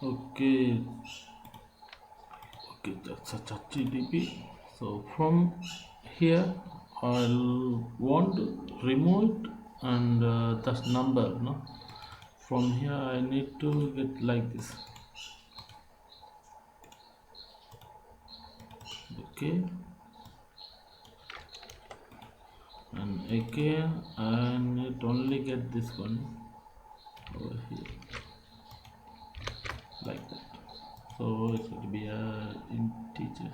Okay, okay, that's a ChatGPT. So from here, I'll want to remove it and that number. No, from here I need to get like this. Okay, and again I need only get this one over here like that. So it will be a integer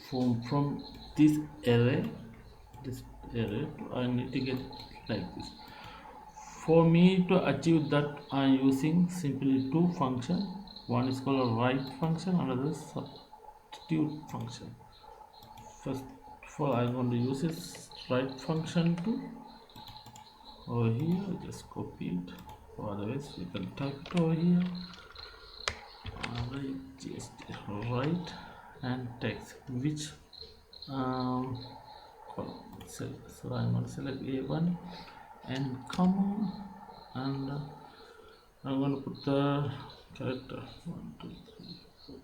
from this array, this array. I need to get like this. For me to achieve that, I am using simply two functions. One is called a write function, another is substitute function. First of all, I'm going to use this write function to over here. Just copy it. Otherwise, we can type it over here. Just write and text which column. So I'm going to select A1 and comma and I'm going to put the character 1, 2, 3, 4.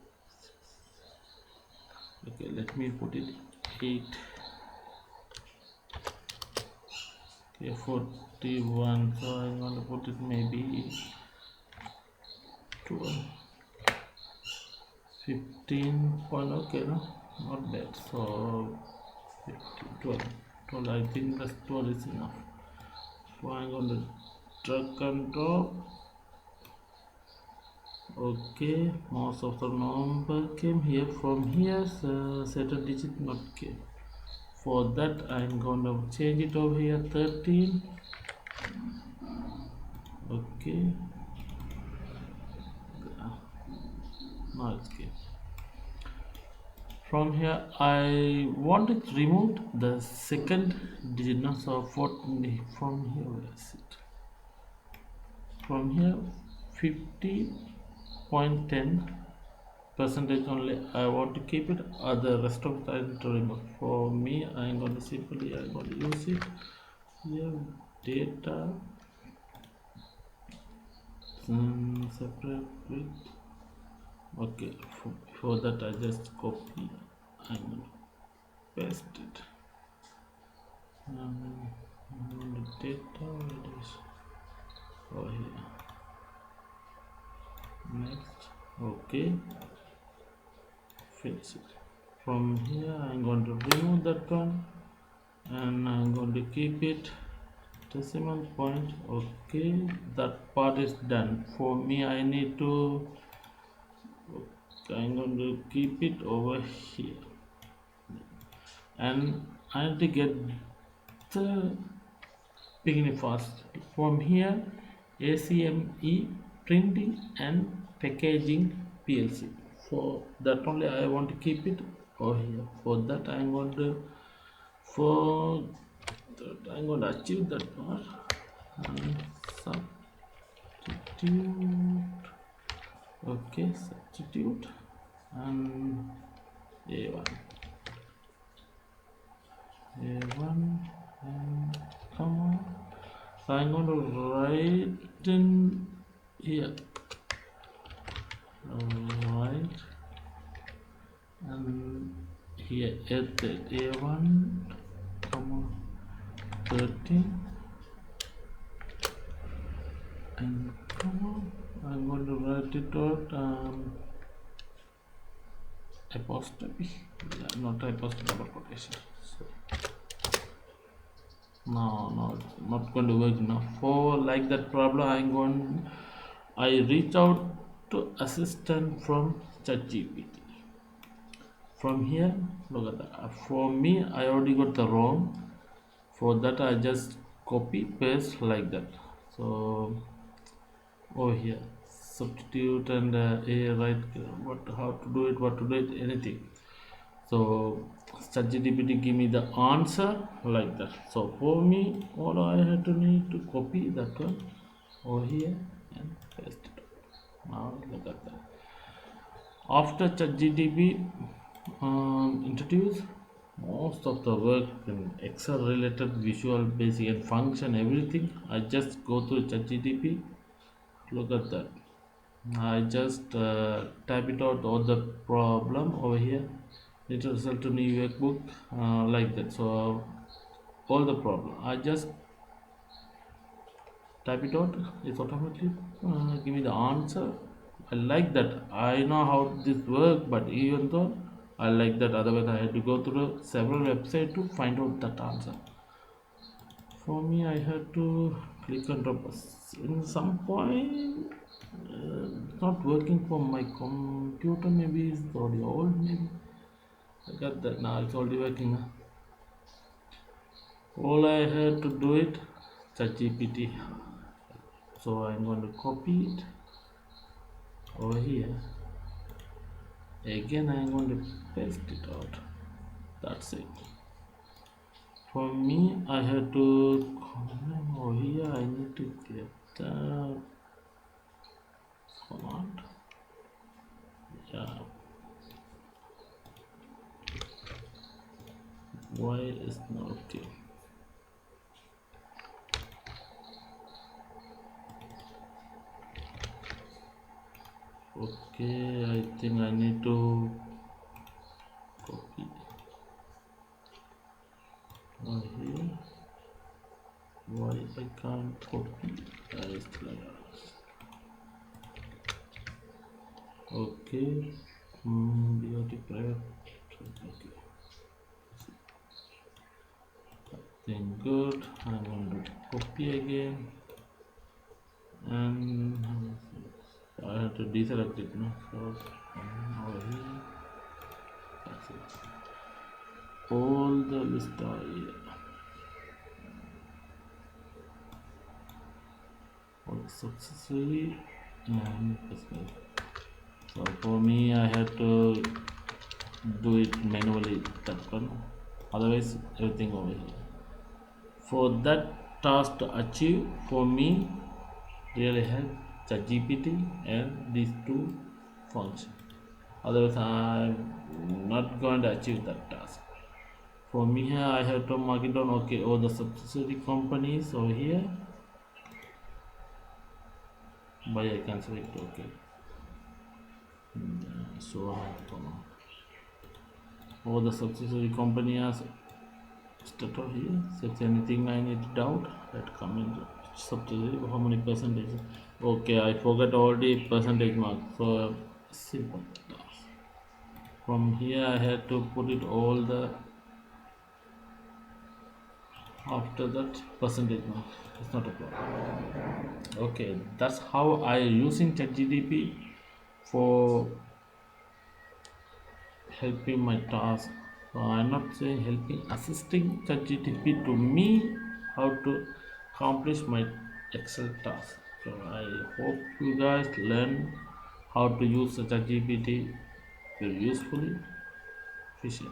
Okay, let me put it 8. Okay, 41. So I'm going to put it maybe 12, 15 point. Okay, no, not bad. So 15, 12. 12. I think that's 12 is enough. So I'm going to drag and drop. Okay, most of the number came here. From here, certain digit not came. For that, I'm going to change it over here 13. Okay, now it's okay. From here, I want to remove the second digit. Now, so from here, where is it? From here, 50.10% only I want to keep it, the rest of it I need to remove. For me, I'm going to simply use it here, data separate with. Okay, for that I just copy and paste it. The data, where it is over here. Next, okay, finish it. From here, I'm going to remove that one, and I'm going to keep it decimal point. Okay, that part is done. For me, I need to. I'm going to keep it over here, and I need to get the beginning first. From here, ACME printing and packaging PLC. For that only I want to keep it over here. For that I'm going to achieve that part and substitute. Okay, substitute and A1 and comma. So I'm going to write in here, right, and here at the A1 comma 13 and comma. I'm going to write it out apostrophe, not apostrophe, double quotation. So no, it's not going to work now. For like that problem, I reach out to assistant from ChatGPT. From here, look at that. For me, I already got the wrong. For that, I just copy paste like that. So over here, substitute and a right. How to do it? What to do it? Anything. So ChatGPT give me the answer like that. So for me, all I had to need to copy that one over here and paste it. Now look at that. After ChatGPT introduce most of the work in Excel related visual basic and function everything, I just go through ChatGPT. Look at that. I just type it out all the problem over here. It result to new workbook like that. So all the problem. I just type it out. It's automatically give me the answer. I like that. I know how this work, but even though I like that, otherwise I had to go through several websites to find out that answer. For me, I had to click on drop. In some point, it's not working for my computer. Maybe it's already old. Maybe I got that now. It's already working. All I had to do it, ChatGPT. So I'm going to copy it over here. Again, I'm going to paste it out. That's it. For me, I had to come over here. I need to get the command. Yeah. Why is not okay? Okay, I think I need to copy here. Why I can't copy as layers? Okay, DOT private. Okay, then good. I'm going to copy again, and I have to deselect it now. So over here, that's it. All the list are here. All successfully and personally. So for me, I had to do it manually that one. Otherwise, everything over here. For that task to achieve, for me, really help ChatGPT and these two functions. Otherwise, I'm not going to achieve that task. For me here, I have to mark it down. Okay, all the subsidiary companies over here. By I can select okay. So I have to all the subsidiary companies start over here. So if anything I need to doubt, that comment subsidiary how many percentage. Okay, I forgot all the percentage mark. So simple. From here I had to put it all the after that percentage mark. It's not a problem. Okay, that's how I using ChatGPT for helping my task. So I'm not saying helping, assisting ChatGPT to me how to accomplish my Excel task. So I hope you guys learn how to use ChatGPT very usefully, efficient.